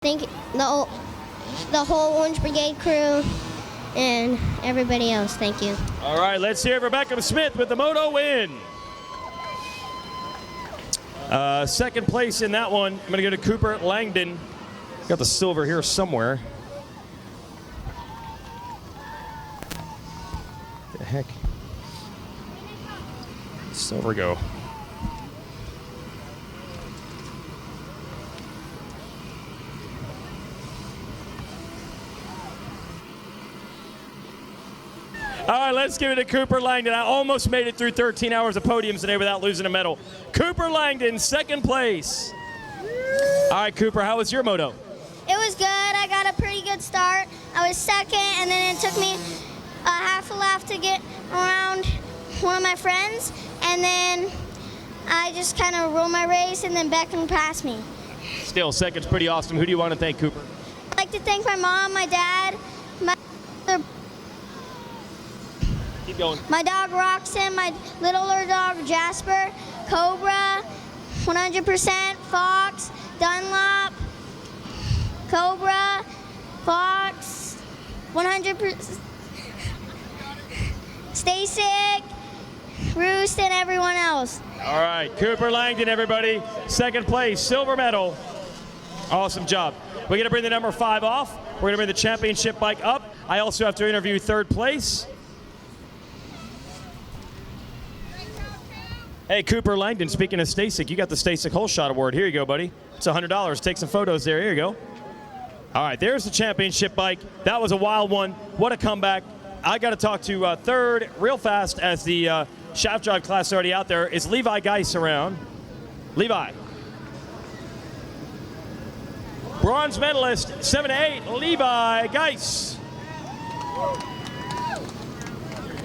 Thank the whole Orange Brigade crew and everybody else. Thank you. All right, let's hear Rebecca Smith with the Moto win. Second place in that one. I'm going to go to Cooper Langdon. Got the silver here somewhere. The heck? Silver go. All right, let's give it to Cooper Langdon. I almost made it through 13 hours of podiums today without losing a medal. Cooper Langdon, second place. All right, Cooper, how was your moto? It was good. I got a pretty good start. I was second, and then it took me a half a lap to get around one of my friends, and then I just kind of rolled my race, and then Beckham passed me. Still, second's pretty awesome. Who do you want to thank, Cooper? I'd like to thank my mom, my dad, Keep going. my dog Roxanne, my littler dog Jasper, Cobra, 100%, Fox, Dunlop, Cobra, Fox, 100%, Stasic, Roost, and everyone else. All right, Cooper Langdon, everybody. Second place, silver medal. Awesome job. We're going to bring the number 5 off. We're going to bring the championship bike up. I also have to interview third place. Hey, Cooper Langdon, speaking of Stasic, you got the Stasic Whole Shot Award. Here you go, buddy. It's $100. Take some photos there. Here you go. All right, there's the championship bike. That was a wild one. What a comeback. I got to talk to third real fast as the shaft drive class already out there. Is Levi Geis around? Levi. Bronze medalist, 7-8, Levi Geis.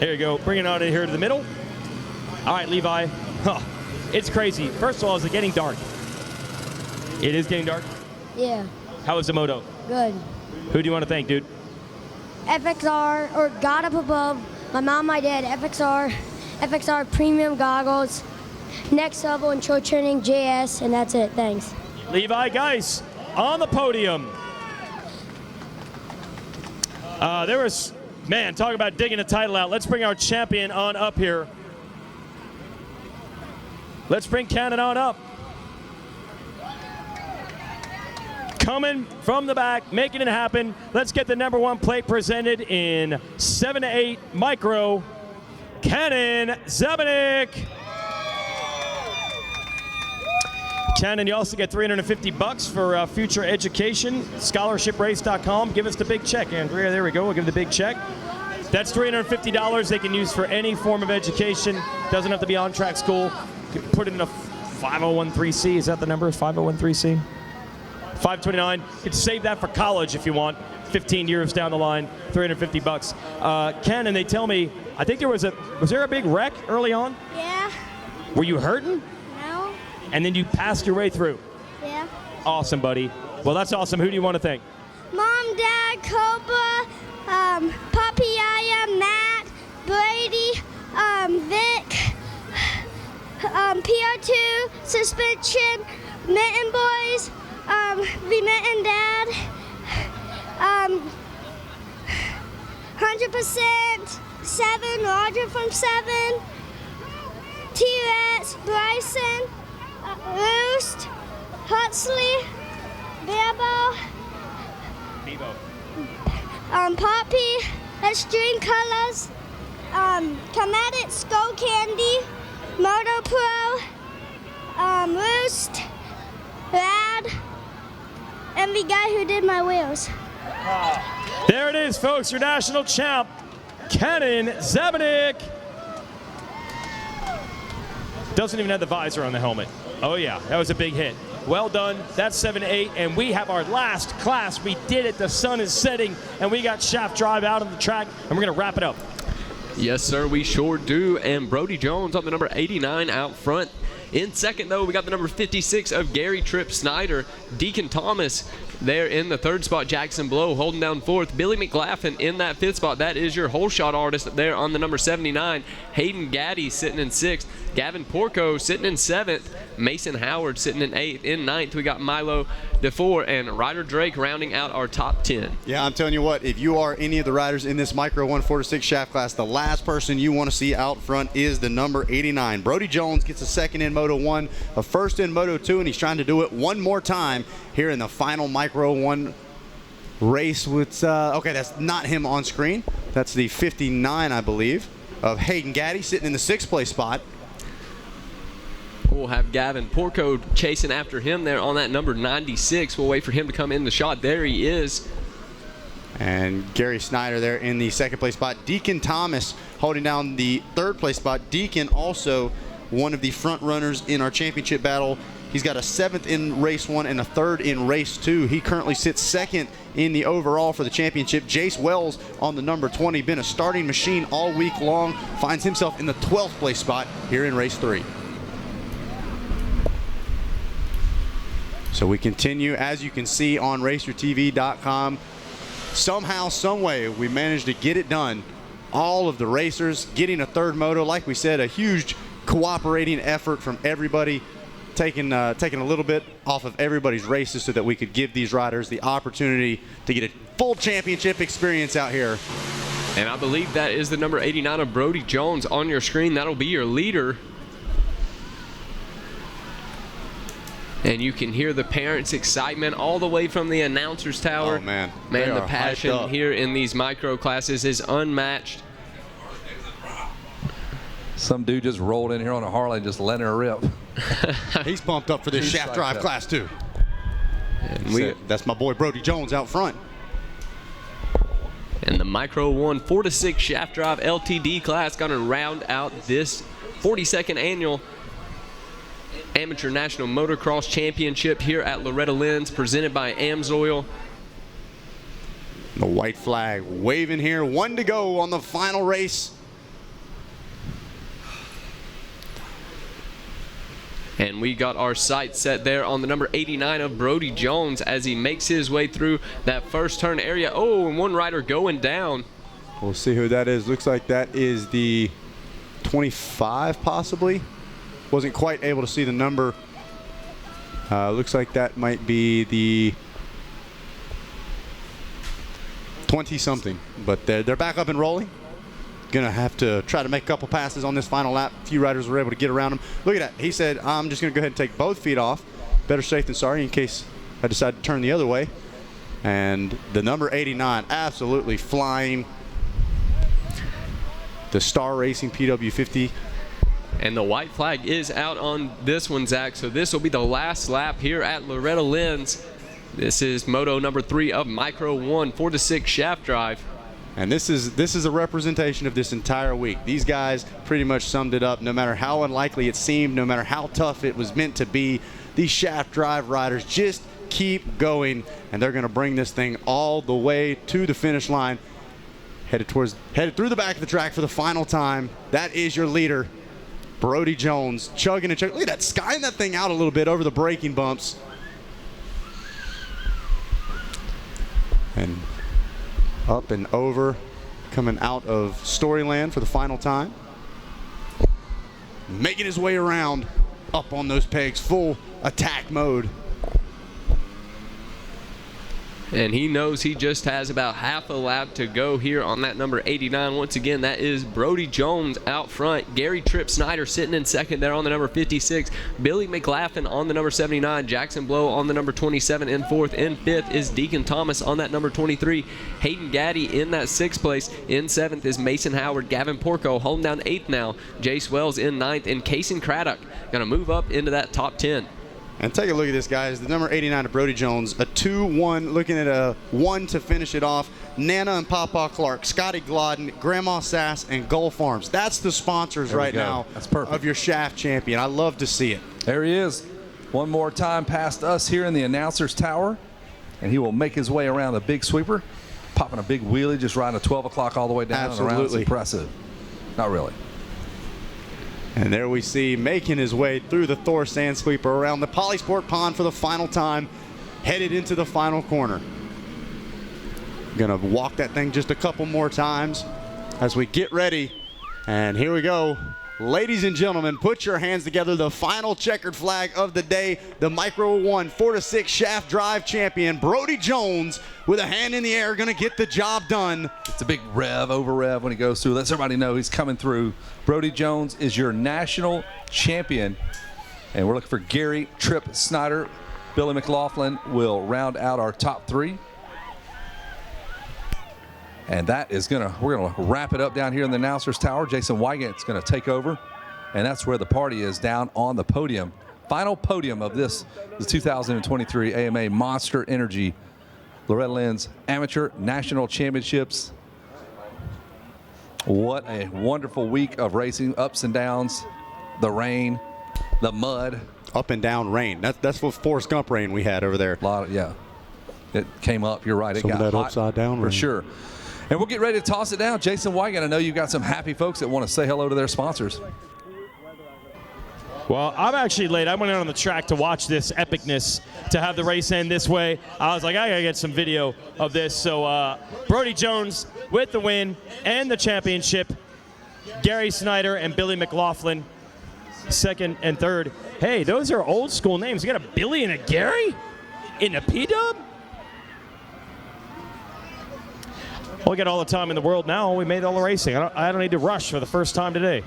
Here you go. Bring it on in here to the middle. All right, Levi. Huh. It's crazy. First of all, is it getting dark? It is getting dark? Yeah, How was the moto? good. Who do you want to thank, dude? FXR, or God Up Above, my mom, my dad, FXR Premium Goggles, Next Level and Show Training, JS, and that's it. Thanks. Levi Geis on the podium. There was, man, talk about digging a title out. Let's bring our champion on up here. Let's bring Cannon on up. Coming from the back, making it happen. Let's get the number 1 plate presented in 7-8 micro. Cannon Zabanik. Cannon, you also get $350 for future education. Scholarshiprace.com. Give us the big check, Andrea. There we go. We'll give the big check. That's $350 they can use for any form of education. Doesn't have to be on-track school. Put it in a 501(c)(3). Is that the number? 501(c)(3). 529. You can save that for college if you want. 15 years down the line, $350. Ken, and they tell me, I think was there a big wreck early on? Yeah. Were you hurting? No. And then you passed your way through. Yeah. Awesome, buddy. Well, that's awesome. Who do you want to thank? Mom, Dad, Cobra, Poppy, Yaya, Matt, Brady, Vic, PR2, Suspension, Mitten Boys, the Mitten Dad, 100%, 7, Roger from 7, T-Rex, Bryson, Roost, Huxley, Bebo, Poppy, Extreme Colors, Cometic, Skull Candy, Moto Pro, Roost, Rad, and the guy who did my wheels. There it is, folks. Your national champ, Cannon Zabanik. Doesn't even have the visor on the helmet. Oh, yeah. That was a big hit. Well done. That's 7-8, and we have our last class. We did it. The sun is setting, and we got shaft drive out on the track, and we're going to wrap it up. Yes, sir, we sure do. And Brody Jones on the number 89 out front. In second, though, we got the number 56 of Gary Tripp Snyder. Deacon Thomas there in the 3rd spot. Jackson Blow holding down 4th. Billy McLaughlin in that 5th spot. That is your hole shot artist there on the number 79. Hayden Gaddy sitting in 6th. Gavin Porco sitting in 7th. Mason Howard sitting in 8th. In 9th, we got Milo DeFore and Ryder Drake rounding out our top 10. Yeah, I'm telling you what, if you are any of the riders in this Micro 1 4-6 shaft class, the last person you want to see out front is the number 89. Brody Jones gets a 2nd in Moto 1, a 1st in Moto 2, and he's trying to do it one more time here in the final Micro 1 race with, okay, that's not him on screen. That's the 59, I believe, of Hayden Gaddy sitting in the 6th place spot. We'll have Gavin Porco chasing after him there on that number 96. We'll wait for him to come in the shot. There he is. And Gary Snyder there in the 2nd place spot. Deacon Thomas holding down the 3rd place spot. Deacon also one of the front runners in our championship battle. He's got a 7th in race 1 and a 3rd in race 2. He currently sits 2nd in the overall for the championship. Jace Wells on the number 20, been a starting machine all week long, finds himself in the 12th place spot here in race 3. So we continue, as you can see on racertv.com. Somehow, some way, we managed to get it done. All of the racers getting a 3rd moto. Like we said, a huge cooperating effort from everybody, taking a little bit off of everybody's races so that we could give these riders the opportunity to get a full championship experience out here. And I believe that is the number 89 of Brody Jones on your screen. That'll be your leader. And you can hear the parents' excitement all the way from the announcer's tower. Oh, man. Man, the passion here in these micro classes is unmatched. Some dude just rolled in here on a Harley and just letting her rip. He's pumped up for this shaft drive class, too. And that's my boy Brody Jones out front. And the Micro 1 4-6 shaft drive LTD class going to round out this 42nd annual Amateur National Motocross Championship here at Loretta Lynn's, presented by Amsoil. The white flag waving here. 1 to go on the final race. And we got our sights set there on the number 89 of Brody Jones as he makes his way through that first turn area. Oh, and one rider going down. We'll see who that is. Looks like that is the 25 possibly. Wasn't quite able to see the number. Looks like that might be the 20-something. But they're back up and rolling. Gonna have to try to make a couple passes on this final lap. A few riders were able to get around him. Look at that. He said, I'm just gonna go ahead and take both feet off. Better safe than sorry in case I decide to turn the other way. And the number 89 absolutely flying. The Star Racing PW50. And the white flag is out on this one, Zach. So this will be the last lap here at Loretta Lynn's. This is Moto number 3 of Micro 1 4-6 shaft drive. And this is a representation of this entire week. These guys pretty much summed it up. No matter how unlikely it seemed, no matter how tough it was meant to be, these shaft drive riders just keep going, and they're going to bring this thing all the way to the finish line. Headed through the back of the track for the final time. That is your leader, Brody Jones, chugging and chugging. Look at that, skying that thing out a little bit over the braking bumps. And up and over, coming out of Storyland for the final time. Making his way around, up on those pegs, full attack mode. And he knows he just has about half a lap to go here on that number 89. Once again, that is Brody Jones out front. Gary Tripp Snyder sitting in second there on the number 56. Billy McLaughlin on the number 79. Jackson Blow on the number 27 in fourth. In fifth is Deacon Thomas on that number 23. Hayden Gaddy in that sixth place. In seventh is Mason Howard. Gavin Porco holding down eighth now. Jace Wells in ninth. And Kason Craddock going to move up into that top 10. And take a look at this, guys. The number 89 of Brody Jones, a 2-1, looking at a 1 to finish it off. Nana and Papa Clark, Scotty Glodden, Grandma Sass, and Gull Farms. That's the sponsors right now. That's perfect. Of your shaft champion. I love to see it. There he is. One more time past us here in the announcer's tower, and he will make his way around the big sweeper, popping a big wheelie, just riding a 12 o'clock all the way down and around. It's impressive. Not really. And there we see, making his way through the Thor Sand Sweeper around the Polysport Pond for the final time. headed into the final corner. Gonna walk that thing just a couple more times as we get ready. And here we go. Ladies and gentlemen, put your hands together. The final checkered flag of the day, the Micro 1 4-6 shaft drive champion, Brody Jones, with a hand in the air, gonna get the job done. It's a big rev over rev when he goes through. Lets everybody know he's coming through. Brody Jones is your national champion. And we're looking for Gary Tripp Snyder. Billy McLaughlin will round out our top 3. And that is we're gonna wrap it up down here in the announcer's tower. Jason Wygant's gonna take over, and that's where the party is, down on the podium. Final podium of the 2023 AMA Monster Energy Loretta Lynn's Amateur National Championships. What a wonderful week of racing, ups and downs, the rain, the mud. Up and down rain. That's what Forrest Gump rain we had over there. A lot of, yeah. It came up, you're right. Some it got of that hot, upside down for rain. sure. And we'll get ready to toss it down. Jason Wygant, I know you've got some happy folks that want to say hello to their sponsors. Well, I'm actually late. I went out on the track to watch this epicness, to have the race end this way. I was like, I gotta get some video of this. So Brody Jones with the win and the championship. Gary Snyder and Billy McLaughlin, second and third. Hey, those are old school names. You got a Billy and a Gary in a P-dub? Well, we got all the time in the world now. We made all the racing. I don't need to rush for the first time today.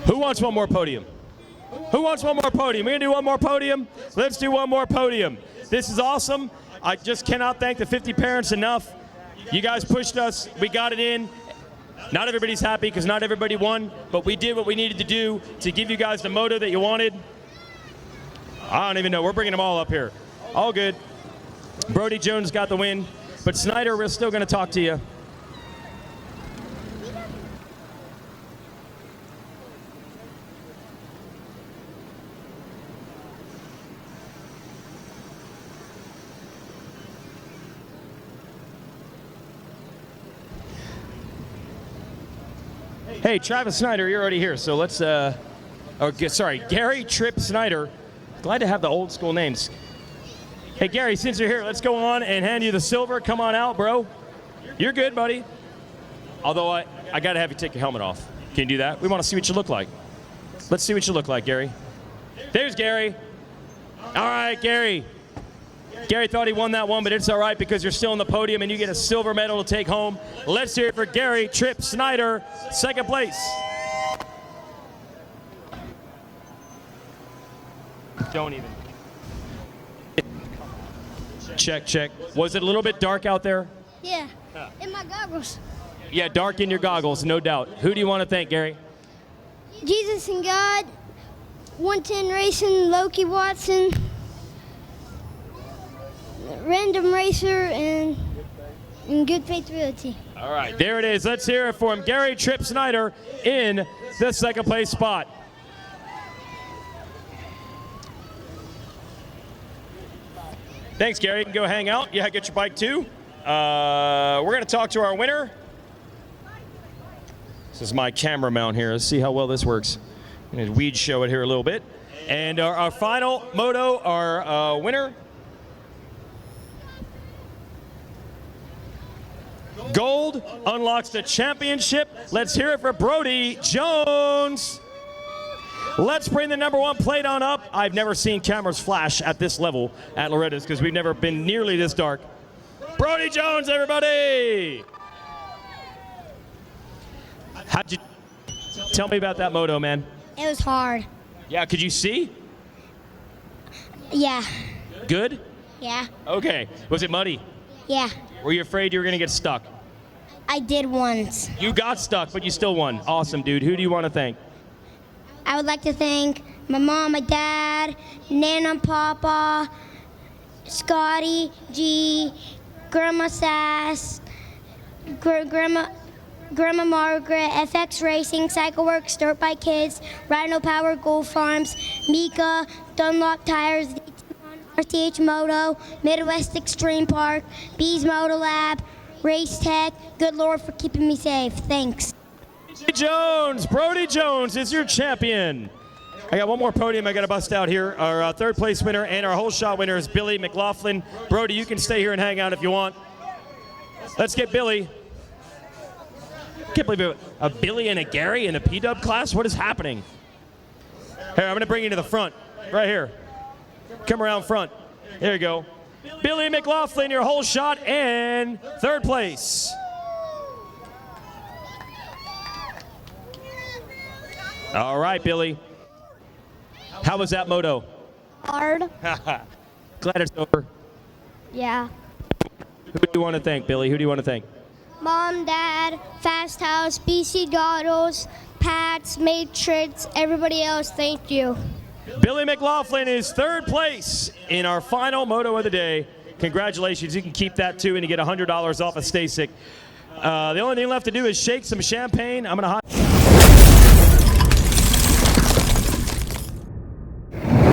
Who wants one more podium? Who wants one more podium? We're gonna do one more podium? Let's do one more podium. This is awesome. I just cannot thank the 50 parents enough. You guys pushed us, we got it in. Not everybody's happy because not everybody won, but we did what we needed to do to give you guys the moto that you wanted. I don't even know, we're bringing them all up here. All good. Brody Jones got the win, but Snyder, we're still gonna talk to you. Hey, Travis Snyder, you're already here, so let's, Gary Tripp Snyder. Glad to have the old school names. Hey, Gary, since you're here, let's go on and hand you the silver. Come on out, bro. You're good, buddy. Although I got to have you take your helmet off. Can you do that? We want to see what you look like. Let's see what you look like, Gary. There's Gary. All right, Gary. Gary thought he won that one, but it's all right because you're still on the podium and you get a silver medal to take home. Let's hear it for Gary Tripp Snyder, second place. Don't even. Check, check. Was it a little bit dark out there? Yeah, in my goggles. Yeah, dark in your goggles, no doubt. Who do you want to thank, Gary? Jesus and God, 110 Racing, Loki Watson, Random Racer, and Good Faith Realty. All right, there it is. Let's hear it for him. Gary Tripp Snyder in the second place spot. Thanks, Gary. You can go hang out. Yeah, get your bike too. We're going to talk to our winner. This is my camera mount here. Let's see how well this works. I'm going to weed show it here a little bit. And our final moto, our winner, Gold unlocks the championship. Let's hear it for Brody Jones. Let's bring the #1 plate on up. I've never seen cameras flash at this level at Loretta's because we've never been nearly this dark. Brody Jones, everybody! How'd you tell me about that moto, man? It was hard. Yeah, could you see? Yeah. Good? Yeah. Okay. Was it muddy? Yeah. Were you afraid you were going to get stuck? I did once. You got stuck, but you still won. Awesome, dude. Who do you want to thank? I would like to thank my mom, my dad, Nana, Papa, Scotty, G, Grandma Sass, Grandma Margaret, FX Racing, Cycle Works, Dirt Bike Kids, Rhino Power, Gold Farms, Mika, Dunlop Tires, RTH Moto, Midwest Extreme Park, Bees Moto Lab, Race Tech. Good Lord for keeping me safe. Thanks. Brody Jones is your champion. I got one more podium I got to bust out here. Our third place winner and our whole shot winner is Billy McLaughlin. Brody, you can stay here and hang out if you want. Let's get Billy. I can't believe a Billy and a Gary in a P-Dub class. What is happening? Here, I'm going to bring you to the front. Right here. Come around front. There you go. Billy McLaughlin, your whole shot and third place. All right, Billy. How was that moto? Hard. Glad it's over. Yeah. Who do you want to thank, Billy? Who do you want to thank? Mom, Dad, Fast House, BC Goggles, Pats, Matrix, everybody else, thank you. Billy McLaughlin is third place in our final moto of the day. Congratulations. You can keep that too, and you get $100 off of Stay Sick. The only thing left to do is shake some champagne. I'm going to